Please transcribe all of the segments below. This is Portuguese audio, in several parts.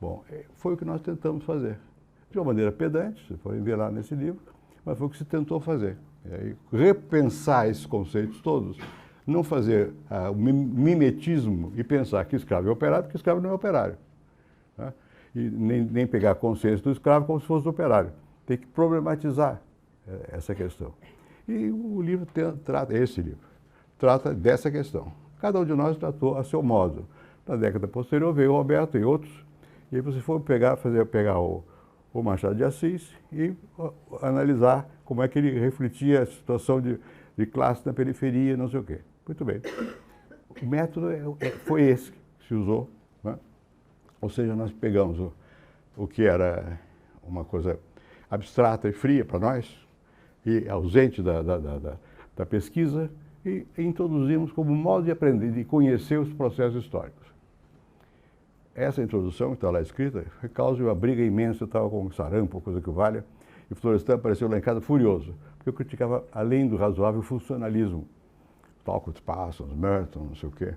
Bom, foi o que nós tentamos fazer. De uma maneira pedante, se for ver lá nesse livro, mas foi o que se tentou fazer. E aí, repensar esses conceitos todos, não fazer o mimetismo e pensar que escravo é operário, porque escravo não é operário. Né? E nem pegar a consciência do escravo como se fosse do operário. Tem que problematizar essa questão. E o livro trata, esse livro, trata dessa questão. Cada um de nós tratou a seu modo. Na década posterior veio o Roberto e outros, e aí você for pegar o Machado de Assis e analisar como é que ele refletia a situação de classe na periferia, não sei o quê. Muito bem. O método foi esse que se usou, né? Ou seja, nós pegamos o que era uma coisa abstrata e fria para nós, e ausente da pesquisa, e introduzimos como modo de aprender, de conhecer os processos históricos. Essa introdução, que está lá escrita, foi causa de uma briga imensa. Eu estava com sarampo, coisa que valha, e o Florestan apareceu lá em casa furioso, porque eu criticava, além do razoável, o funcionalismo. Talcott Parsons, Merton, não sei o quê.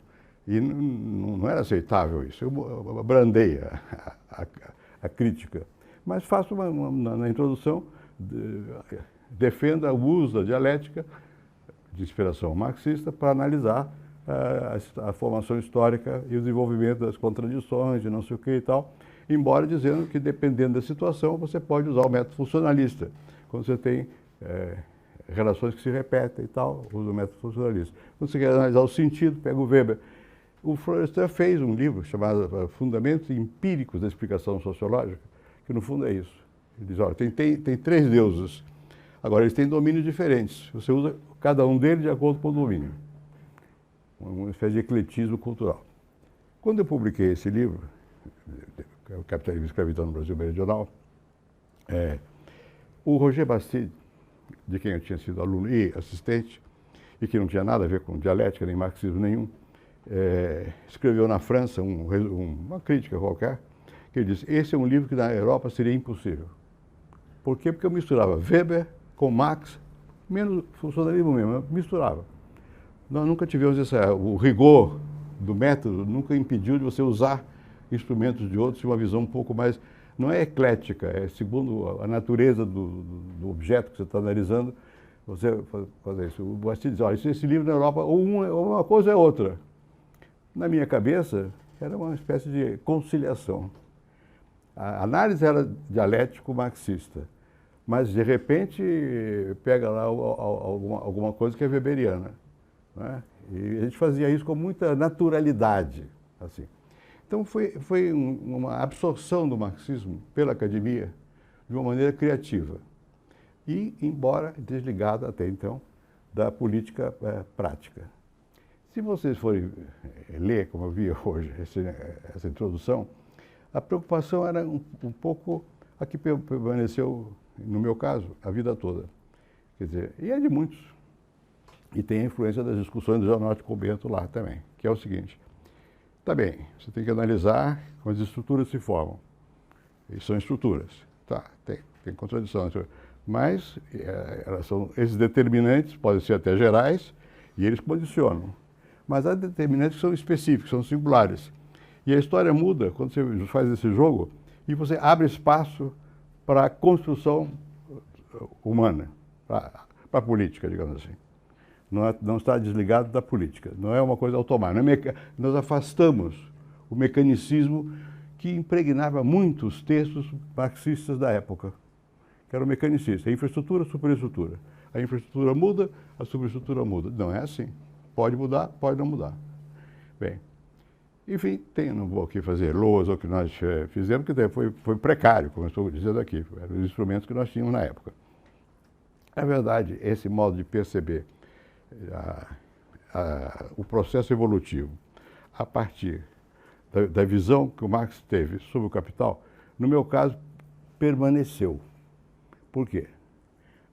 E não era aceitável isso. Eu abrandei a crítica. Mas faço na introdução, defenda o uso da dialética de inspiração marxista para analisar a formação histórica e o desenvolvimento das contradições e não sei o que e tal, embora dizendo que, dependendo da situação, você pode usar o método funcionalista. Quando você tem relações que se repetem e tal, usa o método funcionalista. Quando você quer analisar o sentido, pega o Weber. O Florestan fez um livro chamado Fundamentos Empíricos da Explicação Sociológica, que no fundo é isso. Ele diz, olha, tem 3 deuses. Agora, eles têm domínios diferentes. Você usa cada um deles de acordo com o domínio. Uma espécie de ecletismo cultural. Quando eu publiquei esse livro, O Capitalismo e a Escravidão no Brasil Meridional, o Roger Bastide, de quem eu tinha sido aluno e assistente, e que não tinha nada a ver com dialética nem marxismo nenhum, escreveu na França uma crítica qualquer, que ele disse, esse é um livro que na Europa seria impossível. Por quê? Porque eu misturava Weber com Marx, menos funcionalismo mesmo, eu misturava. Nós nunca tivemos o rigor do método, nunca impediu de você usar instrumentos de outros de uma visão um pouco mais, não é eclética, é segundo a natureza do objeto que você está analisando, você fazer isso. O Bastide diz, olha, esse livro na Europa, ou uma coisa é outra. Na minha cabeça, era uma espécie de conciliação. A análise era dialético-marxista, mas, de repente, pega lá alguma coisa que é weberiana. Né? E a gente fazia isso com muita naturalidade. Assim. Então, foi uma absorção do marxismo pela academia de uma maneira criativa. E, embora desligada até então da política prática. Se vocês forem ler, como eu vi hoje, essa introdução, a preocupação era um pouco a que permaneceu, no meu caso, a vida toda. Quer dizer, e é de muitos. E tem a influência das discussões do João Norte com o Bento lá também, que é o seguinte. Tá bem, você tem que analisar como as estruturas se formam. E são estruturas. Tá, tem contradição. Mas esses determinantes podem ser até gerais e eles condicionam. Mas há determinantes que são específicos, são singulares. E a história muda quando você faz esse jogo e você abre espaço para a construção humana, para a política, digamos assim. Não está desligado da política, não é uma coisa automática. Nós afastamos o mecanicismo que impregnava muito os textos marxistas da época, que era o mecanicista, infraestrutura, superestrutura. A infraestrutura muda, a superestrutura muda. Não é assim. Pode mudar, pode não mudar. Bem, enfim, não vou aqui fazer loas ao que nós fizemos, porque foi precário, como eu estou dizendo aqui, eram os instrumentos que nós tínhamos na época. Na verdade, esse modo de perceber o processo evolutivo a partir da visão que o Marx teve sobre o capital, no meu caso, permaneceu. Por quê?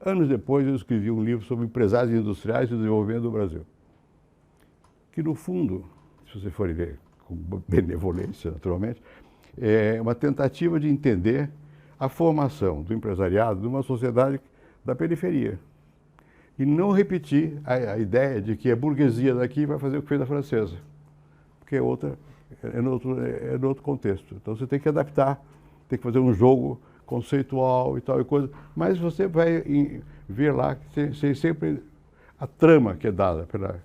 Anos depois eu escrevi um livro sobre empresários industriais e o desenvolvimento do Brasil, que no fundo, se você for ver com benevolência naturalmente, é uma tentativa de entender a formação do empresariado de uma sociedade da periferia. E não repetir a ideia de que a burguesia daqui vai fazer o que fez a francesa, porque é outra no outro contexto. Então você tem que adaptar, tem que fazer um jogo conceitual e tal e coisa, mas você vai ver lá que tem sempre a trama que é dada pela,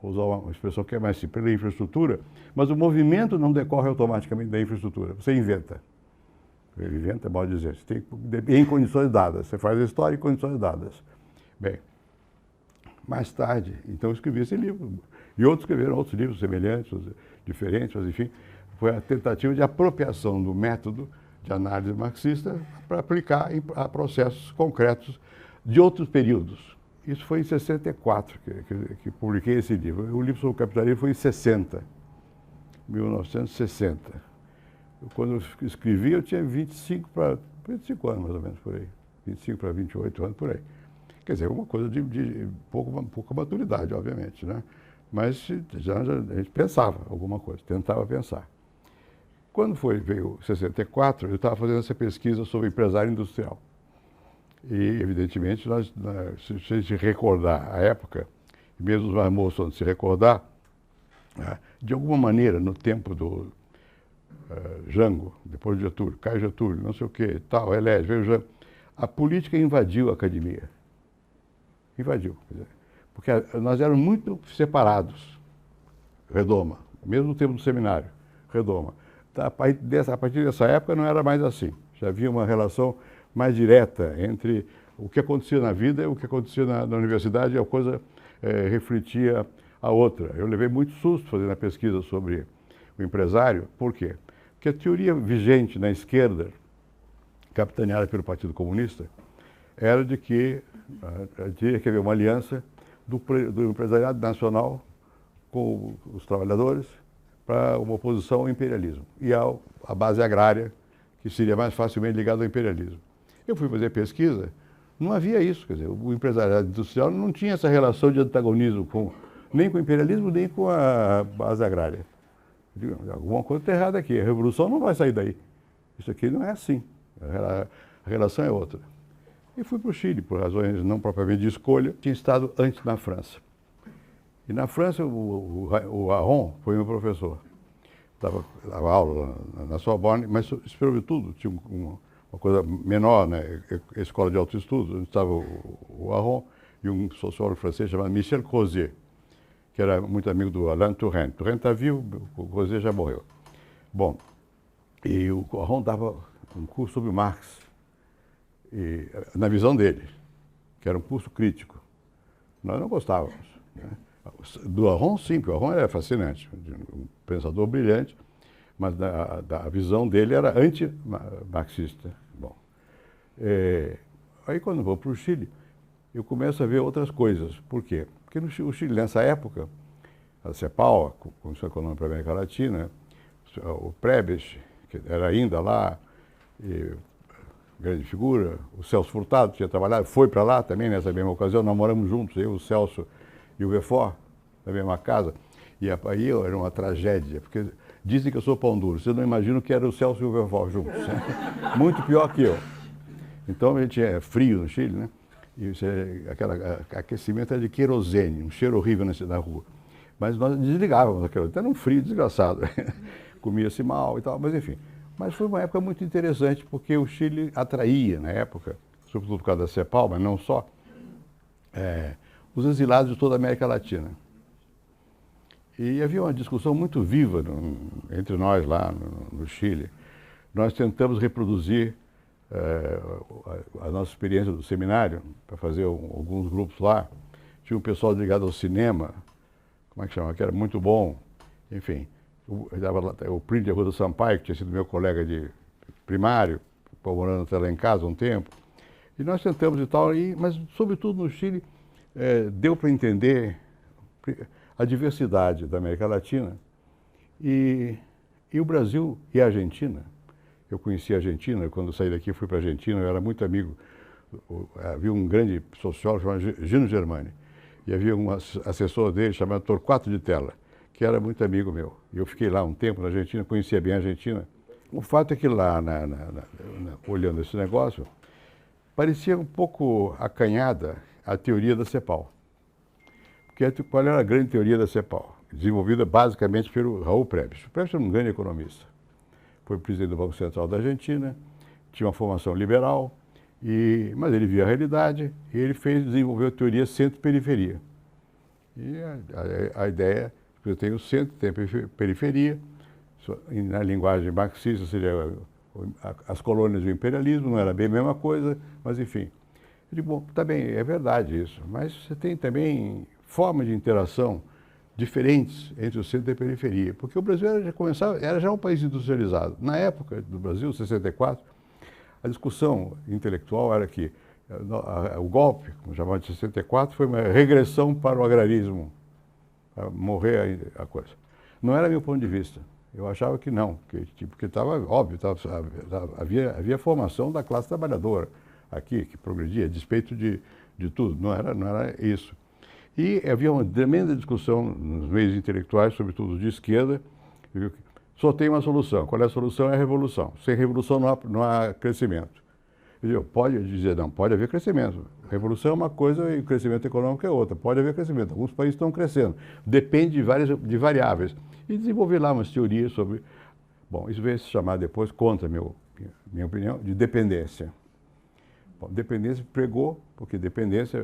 vou usar uma expressão que é mais simples, pela infraestrutura, mas o movimento não decorre automaticamente da infraestrutura, você inventa. Ele inventa, pode dizer, você tem, em condições dadas, você faz a história em condições dadas. Bem, mais tarde, então eu escrevi esse livro, e outros escreveram outros livros semelhantes, diferentes, mas enfim, foi a tentativa de apropriação do método de análise marxista para aplicar a processos concretos de outros períodos. Isso foi em 64 que publiquei esse livro. O livro sobre o capitalismo foi em 60, 1960. Quando eu escrevi, eu tinha 25 anos, mais ou menos, por aí. 25 para 28 anos, por aí. Quer dizer, uma coisa de pouca maturidade, obviamente, né? Mas já a gente pensava alguma coisa, tentava pensar. Quando veio 64, eu estava fazendo essa pesquisa sobre empresário industrial. E, evidentemente, se a gente recordar a época, e mesmo os mais moços vão se recordar, né, de alguma maneira, no tempo do Jango, depois de Getúlio, Caio Getúlio, não sei o que, tal, elege, veio Jango, a política invadiu a academia. Invadiu. Quer dizer, porque nós éramos muito separados. Redoma, mesmo no tempo do seminário, Redoma. A partir dessa época não era mais assim. Já havia uma relação mais direta entre o que acontecia na vida e o que acontecia na universidade, e a coisa refletia a outra. Eu levei muito susto fazendo a pesquisa sobre o empresário. Por quê? Porque a teoria vigente na esquerda, capitaneada pelo Partido Comunista, era de que tinha que haver uma aliança do empresariado nacional com os trabalhadores para uma oposição ao imperialismo e à base agrária, que seria mais facilmente ligada ao imperialismo. Eu fui fazer pesquisa, não havia isso, quer dizer, o empresariado industrial não tinha essa relação de antagonismo nem com o imperialismo, nem com a base agrária. Eu digo, alguma coisa está errada aqui, a revolução não vai sair daí. Isso aqui não é assim, a relação é outra. E fui para o Chile, por razões não propriamente de escolha. Tinha estado antes na França. E na França, o Aron foi meu professor. Dava aula na Sorbonne, mas escreveu tudo. Tinha uma coisa menor, né? Escola de alto estudo, onde estava o Aron e um sociólogo francês chamado Michel Crozier, que era muito amigo do Alain Touraine. Touraine está vivo, o Crozier já morreu. Bom, e o Aron dava um curso sobre Marx, e, na visão dele, que era um curso crítico. Nós não gostávamos, né? Do Aron, sim, porque o Aron era fascinante, um pensador brilhante, mas a visão dele era anti-marxista. Bom, aí quando eu vou para o Chile, eu começo a ver outras coisas. Por quê? Porque o Chile, nessa época, a CEPAL, a Comissão Econômica para a América Latina, o Prebisch, que era ainda lá, grande figura, o Celso Furtado tinha trabalhado, foi para lá também nessa mesma ocasião, nós moramos juntos, eu, o Celso e o Beaufort, na mesma casa, e aí era uma tragédia, porque dizem que eu sou pão duro, vocês não imaginam que era o Celso e o Beaufort juntos, né? Muito pior que eu. Então a gente é frio no Chile, né? E aquele aquecimento era de querosene, um cheiro horrível na rua. Mas nós desligávamos aquilo, até num frio desgraçado, comia-se mal e tal, mas enfim. Mas foi uma época muito interessante, porque o Chile atraía, na época, sobretudo por causa da CEPAL, mas não só, os exilados de toda a América Latina. E havia uma discussão muito viva entre nós lá no Chile. Nós tentamos reproduzir a nossa experiência do seminário, para fazer alguns grupos lá. Tinha um pessoal ligado ao cinema, como é que chama, que era muito bom, enfim. O Plínio de Arruda Sampaio, que tinha sido meu colega de primário, morando até lá em casa um tempo. E nós tentamos e tal, mas sobretudo no Chile, deu para entender a diversidade da América Latina e o Brasil e a Argentina. Eu conheci a Argentina, quando eu saí daqui fui para a Argentina, eu era muito amigo, havia um grande sociólogo chamado Gino Germani, e havia um assessor dele chamado Torquato de Tella, que era muito amigo meu. E eu fiquei lá um tempo na Argentina, conhecia bem a Argentina. O fato é que lá, olhando esse negócio, parecia um pouco acanhada a teoria da CEPAL. Porque qual era a grande teoria da CEPAL? desenvolvida basicamente pelo Raul Prebisch. O Prebisch era um grande economista. Foi presidente do Banco Central da Argentina, tinha uma formação liberal, mas ele via a realidade e ele desenvolveu a teoria centro-periferia. E a ideia, você tem o centro, tem a periferia, na linguagem marxista seria as colônias do imperialismo, não era bem a mesma coisa, mas enfim. Eu digo, bom, tá bem, é verdade isso, mas você tem também formas de interação diferentes entre o centro e a periferia, porque o Brasil era já um país industrializado. Na época do Brasil, 64, a discussão intelectual era que o golpe, como chamava de 64, foi uma regressão para o agrarismo, para morrer a coisa. Não era meu ponto de vista. Eu achava que não, porque estava óbvio, havia formação da classe trabalhadora aqui, que progredia, a despeito de tudo, não era isso. E havia uma tremenda discussão nos meios intelectuais, sobretudo de esquerda, só tem uma solução. Qual é a solução? É a revolução. Sem revolução não há crescimento. Pode dizer, não, pode haver crescimento. Revolução é uma coisa e crescimento econômico é outra. Pode haver crescimento. Alguns países estão crescendo. Depende de variáveis. E desenvolver lá umas teorias sobre... Bom, isso veio se chamar depois, contra minha opinião, de dependência. Bom, dependência pregou, porque dependência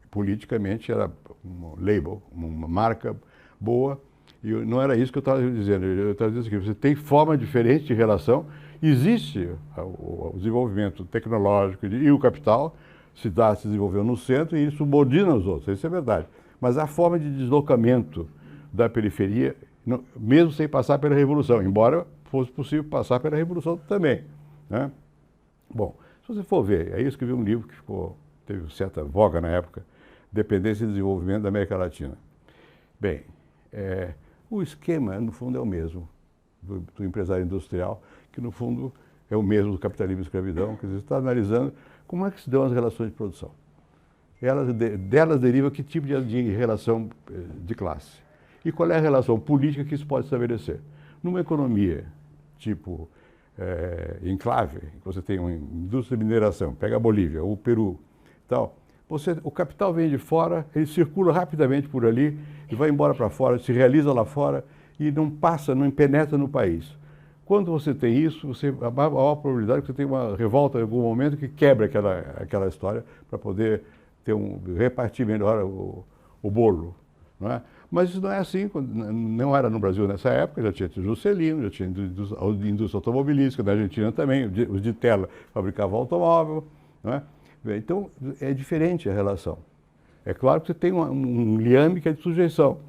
politicamente era um label, uma marca boa, e não era isso que eu estava dizendo. Eu estava dizendo que você tem forma diferente de relação, existe o desenvolvimento tecnológico e o capital se desenvolveu no centro e ele subordina os outros, isso é verdade. Mas a forma de deslocamento da periferia, mesmo sem passar pela Revolução, embora fosse possível passar pela Revolução também, né? Bom, se você for ver, aí eu escrevi um livro que teve certa voga na época, Dependência e Desenvolvimento da América Latina. Bem, o esquema, no fundo, é o mesmo do empresário industrial, que, no fundo, é o mesmo do capitalismo e escravidão, que você está analisando como é que se dão as relações de produção. Delas deriva que tipo de relação de classe. E qual é a relação política que isso pode estabelecer? Numa economia tipo enclave, você tem uma indústria de mineração, pega a Bolívia, o Peru, tal. O capital vem de fora, ele circula rapidamente por ali e vai embora para fora, se realiza lá fora e não penetra no país. Quando você tem isso, a maior probabilidade é que você tenha uma revolta em algum momento que quebra aquela história para poder repartir melhor o bolo, não é? Mas isso não é assim, não era no Brasil nessa época, já tinha Juscelino, já tinha indústria automobilística, na Argentina também, os de tela fabricavam automóvel, não é? Então, é diferente a relação. É claro que você tem um liame que é de sujeição,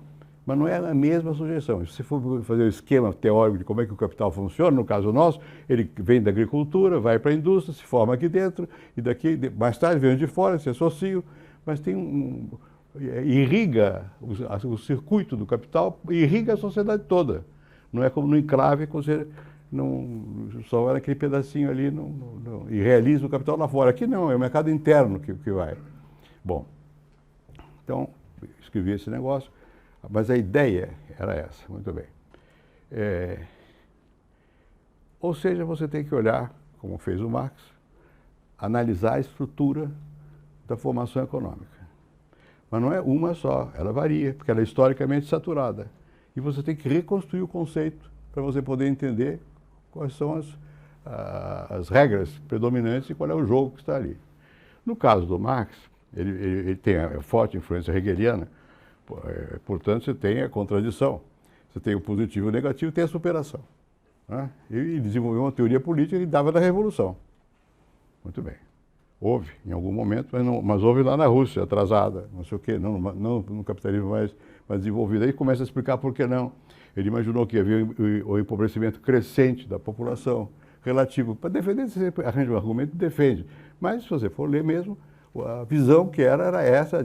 mas não é a mesma sujeição. Se você for fazer o esquema teórico de como é que o capital funciona, no caso nosso, ele vem da agricultura, vai para a indústria, se forma aqui dentro, e daqui, mais tarde, vem de fora, se associa, mas tem irriga o circuito do capital, irriga a sociedade toda. Não é como no enclave, que você só era aquele pedacinho ali e realiza o capital lá fora. Aqui não, é o mercado interno que vai. Bom, então, escrevi esse negócio, mas a ideia era essa, muito bem. Ou seja, você tem que olhar, como fez o Marx, analisar a estrutura da formação econômica. Mas não é uma só, ela varia, porque ela é historicamente saturada. E você tem que reconstruir o conceito para você poder entender quais são as regras predominantes e qual é o jogo que está ali. No caso do Marx, ele tem a forte influência hegeliana, portanto, você tem a contradição. Você tem o positivo e o negativo e tem a superação, né? E desenvolveu uma teoria política que dava da Revolução. Muito bem. Houve, em algum momento, mas houve lá na Rússia, atrasada, não sei o quê, não no capitalismo mais desenvolvido. Aí começa a explicar por que não. Ele imaginou que havia o empobrecimento crescente da população, relativo. Para defender, você arranja um argumento e defende. Mas, se você for ler mesmo, a visão que era essa.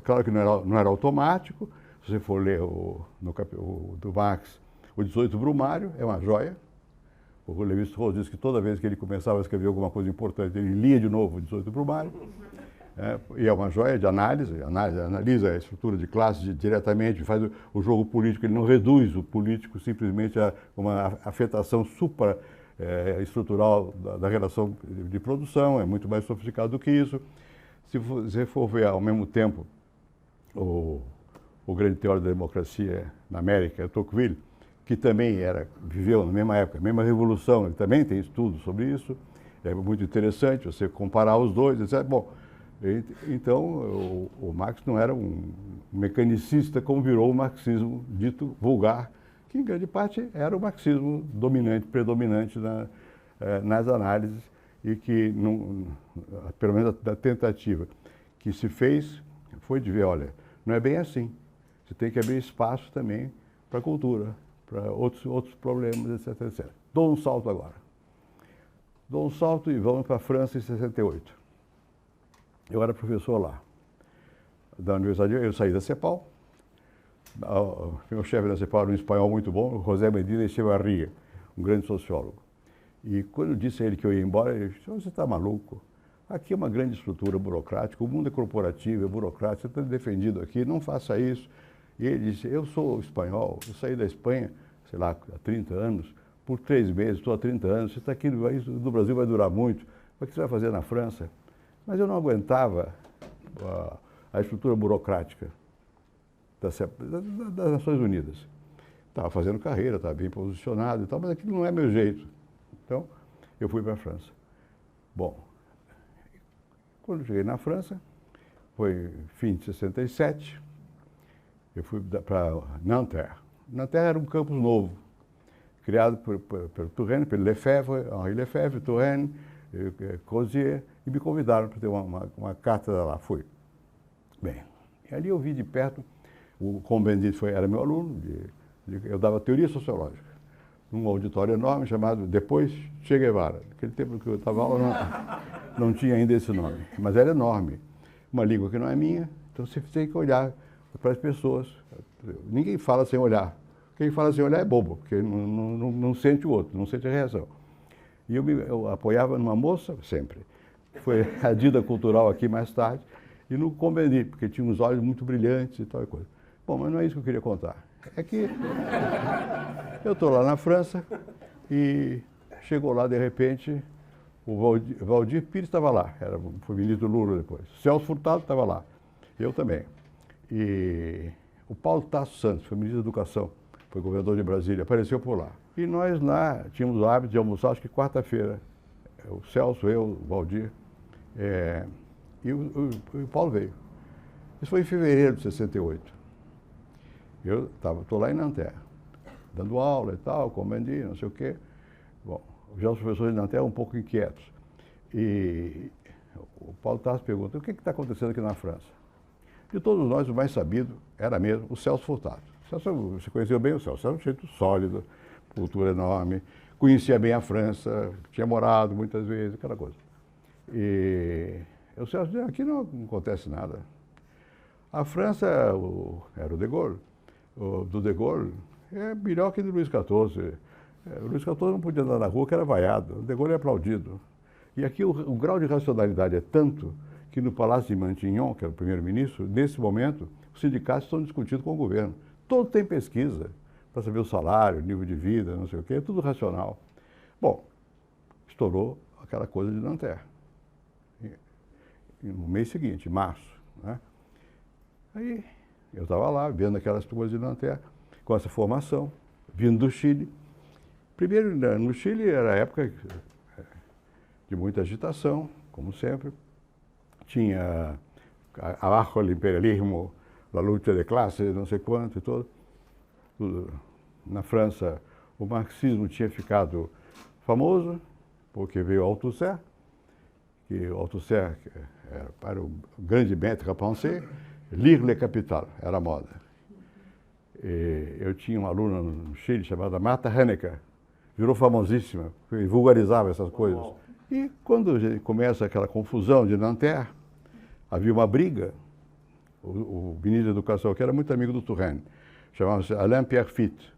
Claro que não era automático. Se você for ler do Marx, o 18 Brumário, é uma joia. O Lévi-Strauss diz que toda vez que ele começava a escrever alguma coisa importante, ele lia de novo o 18 Brumário. E é uma joia de análise, analisa a estrutura de classe diretamente, faz o jogo político, ele não reduz o político simplesmente a uma afetação supraestrutural da relação de produção, é muito mais sofisticado do que isso. Se você for ver ao mesmo tempo o grande teórico da democracia na América, Tocqueville, que também viveu na mesma época, mesma revolução, ele também tem estudos sobre isso. É muito interessante você comparar os dois, etc. Bom, então o Marx não era um mecanicista como virou o marxismo dito vulgar, que em grande parte era o marxismo predominante nas análises e que, pelo menos da tentativa que se fez, foi de ver, olha, não é bem assim. Você tem que abrir espaço também para a cultura, para outros problemas, etc, etc. Dou um salto agora. Dou um salto e vamos para a França em 68. Eu era professor lá, da Universidade. Eu saí da CEPAL. Meu chefe da CEPAL era um espanhol muito bom, José Medina Echevarria, um grande sociólogo. E quando eu disse a ele que eu ia embora, ele disse: você está maluco? Aqui é uma grande estrutura burocrática, o mundo é corporativo, é burocrático, você está defendido aqui, não faça isso. E ele disse: eu sou espanhol, eu saí da Espanha, sei lá, há 30 anos, por 3 meses, estou há 30 anos, você está aqui no Brasil, vai durar muito, o que você vai fazer na França? Mas eu não aguentava a estrutura burocrática das Nações Unidas. Estava fazendo carreira, estava bem posicionado e tal, mas aquilo não é meu jeito. Então, eu fui para a França. Bom, quando cheguei na França, foi fim de 67, eu fui para Nanterre. Nanterre era um campus novo, criado pelo Touraine, pelo Lefebvre, Henri Lefebvre, Touraine, Crozier, e me convidaram para ter uma cátedra lá. Fui. Bem, e ali eu vi de perto, o Cohn-Bendit era meu aluno, eu dava teoria sociológica, num auditório enorme chamado, depois, Che Guevara. Naquele tempo que eu estava aula, não tinha ainda esse nome, mas era enorme. Uma língua que não é minha, então você tem que olhar para as pessoas. Ninguém fala sem olhar. Quem fala sem olhar é bobo, porque não sente o outro, não sente a reação. E eu apoiava numa moça, sempre, que foi a Dida Cultural aqui mais tarde, e no Cohn-Bendit, porque tinha uns olhos muito brilhantes e tal e coisa. Bom, mas não é isso que eu queria contar. É que eu estou lá na França e chegou lá, de repente, o Valdir Pires estava lá, foi ministro Lula depois. Celso Furtado estava lá, eu também. E o Paulo Tasso Santos, foi ministro da Educação, foi governador de Brasília, apareceu por lá. E nós lá tínhamos o hábito de almoçar, acho que quarta-feira. O Celso, eu, o Valdir, e o Paulo veio. Isso foi em fevereiro de 68. Eu estou lá em Nanterre, dando aula e tal, Cohn-Bendit, não sei o quê. Bom, já os professores de Nanterre um pouco inquietos. E o Paulo Tasso pergunta: o que está acontecendo aqui na França? De todos nós, o mais sabido era mesmo o Celso Furtado. Você conheceu bem o Celso, era um jeito sólido, cultura enorme, conhecia bem a França, tinha morado muitas vezes, aquela coisa. E o Celso disse: aqui não acontece nada. A França era o De Gaulle. Do De Gaulle é melhor que do Luís XIV. O Luís XIV não podia andar na rua, que era vaiado. O De Gaulle é aplaudido. E aqui o grau de racionalidade é tanto que no Palácio de Matignon, que era o primeiro-ministro, nesse momento, os sindicatos estão discutindo com o governo. Todo tem pesquisa para saber o salário, o nível de vida, não sei o quê, é tudo racional. Bom, estourou aquela coisa de Nanterre. No mês seguinte, março, né? Aí eu estava lá, vendo aquelas coisas de Nanterre, com essa formação, vindo do Chile. Primeiro, no Chile era época de muita agitação, como sempre. Tinha abaixo do imperialismo, a luta de classe, não sei quanto e tudo. Na França, o marxismo tinha ficado famoso, porque veio Althusser, que Althusser era o grande maître à penser, lire le capital, era a moda. Eu tinha uma aluna no Chile chamada Marta Hennecker, virou famosíssima, vulgarizava essas coisas. E quando começa aquela confusão de Nanterre, havia uma briga. O ministro da Educação, que era muito amigo do Touraine, chamava-se Alain Pierre Fitte,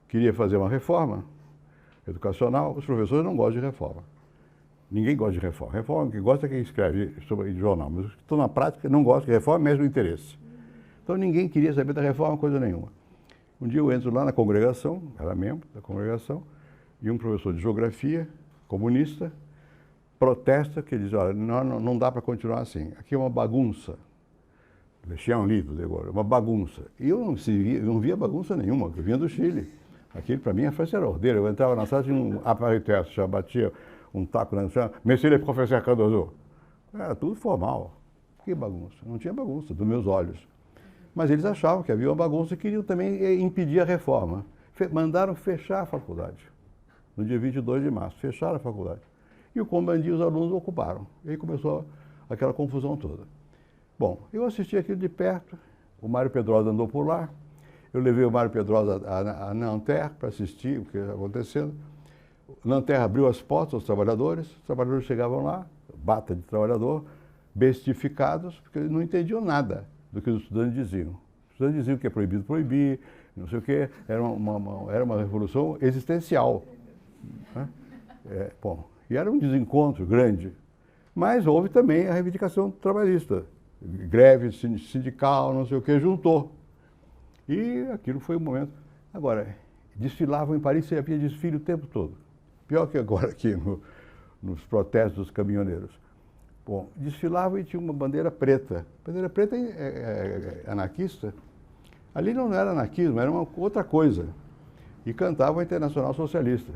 queria fazer uma reforma educacional. Os professores não gostam de reforma. Ninguém gosta de reforma. Reforma, quem gosta é quem escreve sobre jornal, mas os que estão na prática não gostam de reforma, mesmo interesse. Então ninguém queria saber da reforma, coisa nenhuma. Um dia eu entro lá na congregação, era membro da congregação, e um professor de geografia, comunista, protesta, que diz: olha, não dá para continuar assim, aqui é uma bagunça. Le Chien Lido, uma bagunça. E eu não via bagunça nenhuma, eu vinha do Chile. Aquilo, para mim, a França era ordeira. Eu entrava na sala, tinha um apariteur, já batia um taco na chão. Monsieur le professeur Cardozo. Era tudo formal. Que bagunça? Não tinha bagunça, dos meus olhos. Mas eles achavam que havia uma bagunça e queriam também impedir a reforma. Mandaram fechar a faculdade. No dia 22 de março, fecharam a faculdade. E o Combandi, os alunos ocuparam. E aí começou aquela confusão toda. Bom, eu assisti aquilo de perto. O Mário Pedrosa andou por lá. Eu levei o Mário Pedrosa a Nanterre para assistir o que estava acontecendo. Nanterre abriu as portas aos trabalhadores. Os trabalhadores chegavam lá, bata de trabalhador, bestificados, porque eles não entendiam nada do que os estudantes diziam. Os estudantes diziam que é proibido proibir, não sei o quê. Era uma revolução existencial. Né? Bom, e era um desencontro grande. Mas houve também a reivindicação trabalhista. Greve sindical, não sei o quê, juntou. E aquilo foi um momento. Agora, desfilavam em Paris, e havia desfile o tempo todo. Pior que agora aqui nos protestos dos caminhoneiros. Bom, desfilavam e tinha uma bandeira preta. A bandeira preta é anarquista. Ali não era anarquismo, era uma outra coisa. E cantavam a Internacional Socialista,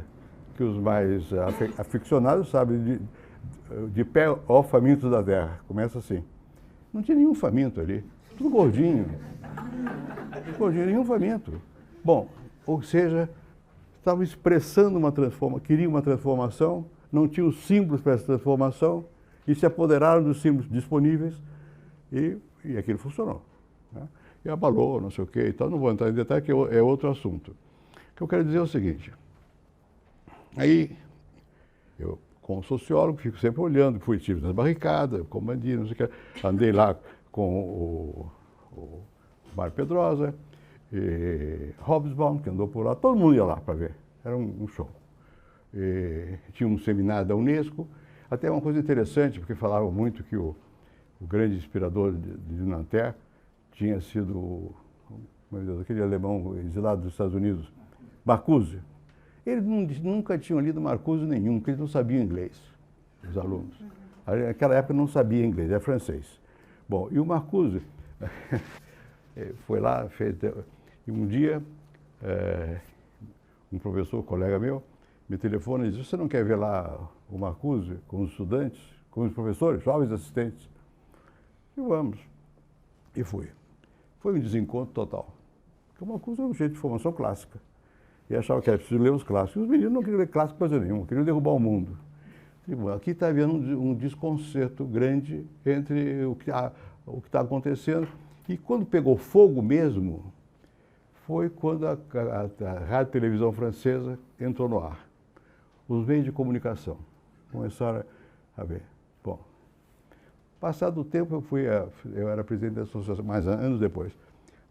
que os mais aficionados sabem de pé, ó famintos da terra. Começa assim. Não tinha nenhum faminto ali, tudo gordinho. Gordinho, nenhum faminto. Bom, ou seja, estavam expressando uma transformação, queriam uma transformação, não tinham símbolos para essa transformação e se apoderaram dos símbolos disponíveis e aquilo funcionou. Né? E abalou, não sei o quê e tal. Não vou entrar em detalhe, que é outro assunto. O que eu quero dizer é o seguinte. Aí, eu, como sociólogo, fico sempre olhando, fui tive nas barricadas, comandante, não sei o que, andei lá com o Mário Pedrosa, e Hobsbawm, que andou por lá, todo mundo ia lá para ver, era um show. E tinha um seminário da Unesco, até uma coisa interessante, porque falavam muito que o grande inspirador de Nanterre tinha sido, meu Deus, aquele alemão exilado dos Estados Unidos, Marcuse. Eles nunca tinham lido Marcuse nenhum, porque eles não sabiam inglês, os alunos. Naquela época não sabia inglês, era francês. Bom, e o Marcuse foi lá, fez... E um dia, um professor, um colega meu, me telefona e disse: você não quer ver lá o Marcuse com os estudantes, com os professores, jovens assistentes? E vamos. E fui. Foi um desencontro total. Porque o Marcuse é um jeito de formação clássica. E achava que era preciso ler os clássicos. Os meninos não queriam ler clássico coisa nenhuma, queriam derrubar o mundo. E, bom, aqui está havendo um desconcerto grande entre o que está acontecendo. E quando pegou fogo mesmo, foi quando a rádio e televisão francesa entrou no ar. Os meios de comunicação começaram a ver. Bom, passado o tempo, eu era presidente da associação, mais anos depois,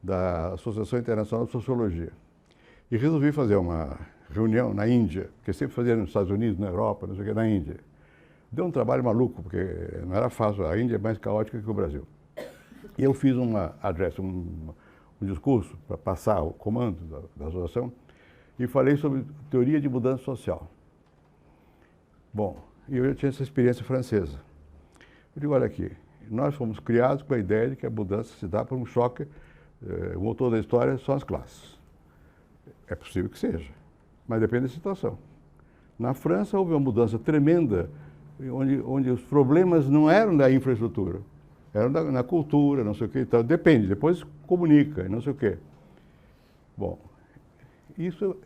da Associação Internacional de Sociologia. E resolvi fazer uma reunião na Índia, porque sempre fazia nos Estados Unidos, na Europa, não sei o que, na Índia. Deu um trabalho maluco, porque não era fácil, a Índia é mais caótica que o Brasil. E eu fiz uma address, um discurso para passar o comando da associação e falei sobre teoria de mudança social. Bom, e eu tinha essa experiência francesa. Eu digo, olha aqui, nós fomos criados com a ideia de que a mudança se dá por um choque, o motor da história são as classes. É possível que seja, mas depende da situação. Na França houve uma mudança tremenda, onde os problemas não eram da infraestrutura, eram na cultura, não sei o quê, então depende, depois comunica, não sei o quê. Bom, isso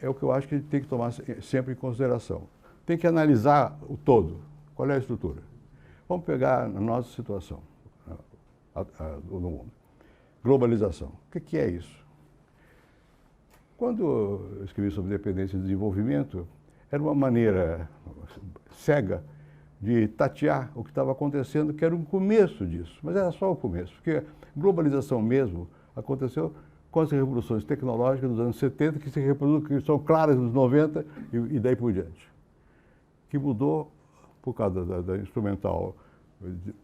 é o que eu acho que a gente tem que tomar sempre em consideração. Tem que analisar o todo, qual é a estrutura. Vamos pegar a nossa situação no mundo. Globalização, o que é isso? Quando eu escrevi sobre dependência e desenvolvimento, era uma maneira cega de tatear o que estava acontecendo, que era um começo disso, mas era só o começo, porque globalização mesmo aconteceu com as revoluções tecnológicas dos anos 70, que se reproduzem, que são claras nos 90 e daí por diante. Que mudou, por causa da instrumental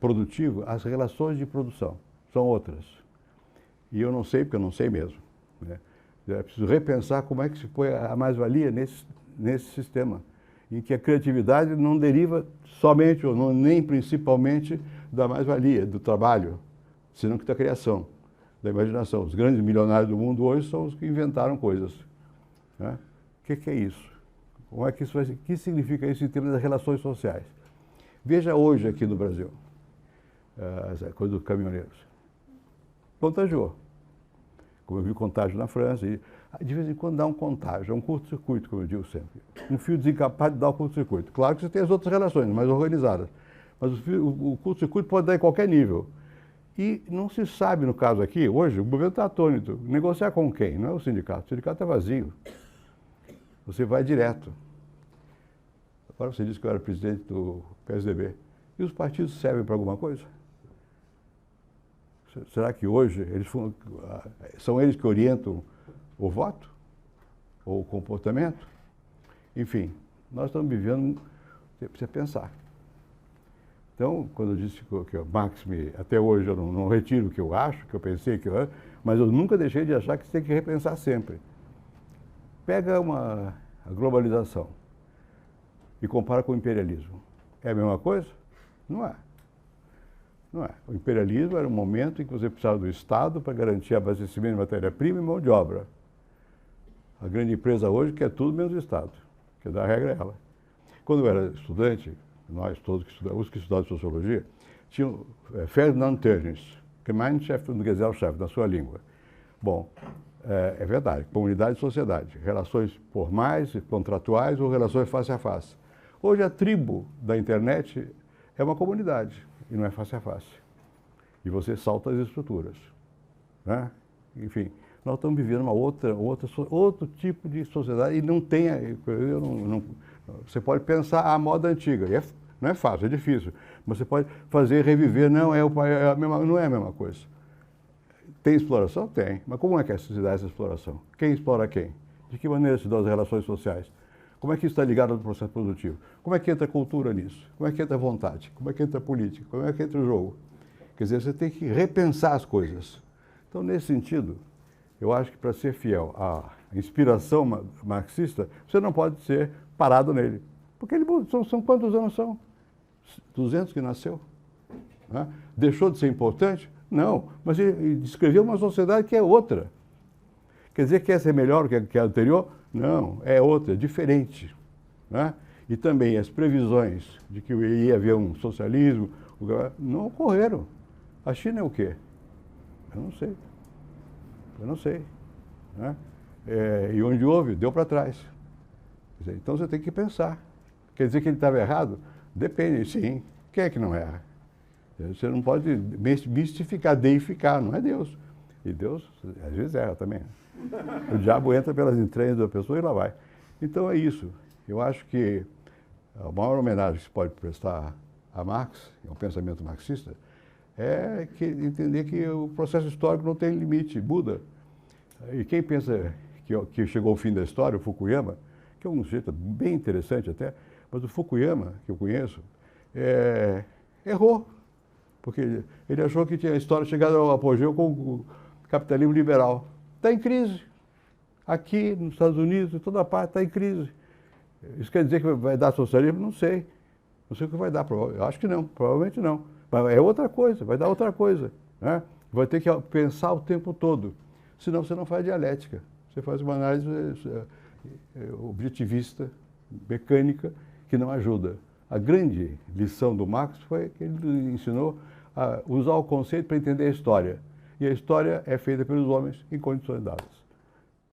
produtiva, as relações de produção são outras. E eu não sei, porque eu não sei mesmo, né? É preciso repensar como é que se põe a mais-valia nesse sistema, em que a criatividade não deriva somente, ou nem principalmente, da mais-valia, do trabalho, senão que da criação, da imaginação. Os grandes milionários do mundo hoje são os que inventaram coisas. Né? O que é isso? Como é que isso vai ser? O que significa isso em termos das relações sociais? Veja hoje aqui no Brasil, essa coisa dos caminhoneiros. Contagiou. Como eu vi contágio na França, e de vez em quando dá um contágio, é um curto-circuito, como eu digo sempre. Um fio desencapado dá um curto-circuito. Claro que você tem as outras relações, mais organizadas, mas o curto-circuito pode dar em qualquer nível. E não se sabe, no caso aqui, hoje, o governo está atônito. Negociar com quem? Não é o sindicato está vazio. Você vai direto. Agora você disse que eu era presidente do PSDB. E os partidos servem para alguma coisa? Será que hoje são eles que orientam o voto? Ou o comportamento? Enfim, nós estamos vivendo, você precisa pensar. Então, quando eu disse que o Marx, até hoje eu não retiro o que eu acho, que eu pensei, mas eu nunca deixei de achar que você tem que repensar sempre. Pega a globalização e compara com o imperialismo. É a mesma coisa? Não é. Não é. O imperialismo era um momento em que você precisava do Estado para garantir abastecimento de matéria-prima e mão de obra. A grande empresa hoje quer tudo menos o Estado, que da regra é ela. Quando eu era estudante, nós todos os que estudavam sociologia, tinham Ferdinand Tönnies, Gemeinschaft und Gesellschaft, na sua língua. Bom, é verdade, comunidade e sociedade, relações formais, contratuais ou relações face a face. Hoje a tribo da internet é uma comunidade e não é face a face. E você salta as estruturas. Né? Enfim, nós estamos vivendo outro tipo de sociedade e não tem... você pode pensar a moda antiga. Não é fácil, é difícil. Mas você pode fazer reviver, não é a mesma coisa. Tem exploração? Tem. Mas como é que se dá essa exploração? Quem explora quem? De que maneira se dão as relações sociais? Como é que isso está ligado ao processo produtivo? Como é que entra a cultura nisso? Como é que entra a vontade? Como é que entra a política? Como é que entra o jogo? Quer dizer, você tem que repensar as coisas. Então, nesse sentido, eu acho que para ser fiel à inspiração marxista, você não pode ser parado nele. Porque são quantos anos são? 200 que nasceu? Né? Deixou de ser importante? Não, mas ele descreveu uma sociedade que é outra. Quer dizer que essa é melhor que a anterior? Não, é outra, é diferente. Né? E também as previsões de que ia haver um socialismo não ocorreram. A China é o quê? Eu não sei. Eu não sei. Né? E onde houve, deu para trás. Quer dizer, então você tem que pensar. Quer dizer que ele estava errado? Depende, sim. Quem é que não erra? Você não pode mistificar, deificar, não é Deus. E Deus, às vezes, erra também. O diabo entra pelas entranhas da pessoa e lá vai. Então é isso. Eu acho que a maior homenagem que se pode prestar a Marx, ao pensamento marxista, é entender que o processo histórico não tem limite, muda. E quem pensa que chegou ao fim da história, o Fukuyama, que é um sujeito bem interessante até, mas o Fukuyama, que eu conheço, errou. Porque ele achou que a história chegado ao apogeu com o capitalismo liberal. Está em crise. Aqui, nos Estados Unidos, em toda parte, está em crise. Isso quer dizer que vai dar socialismo? Não sei. Não sei o que vai dar. Eu acho que não, provavelmente não. Mas é outra coisa, vai dar outra coisa. Né? Vai ter que pensar o tempo todo. Senão você não faz dialética. Você faz uma análise objetivista, mecânica, que não ajuda. A grande lição do Marx foi que ele ensinou a usar o conceito para entender a história. E a história é feita pelos homens em condições dadas.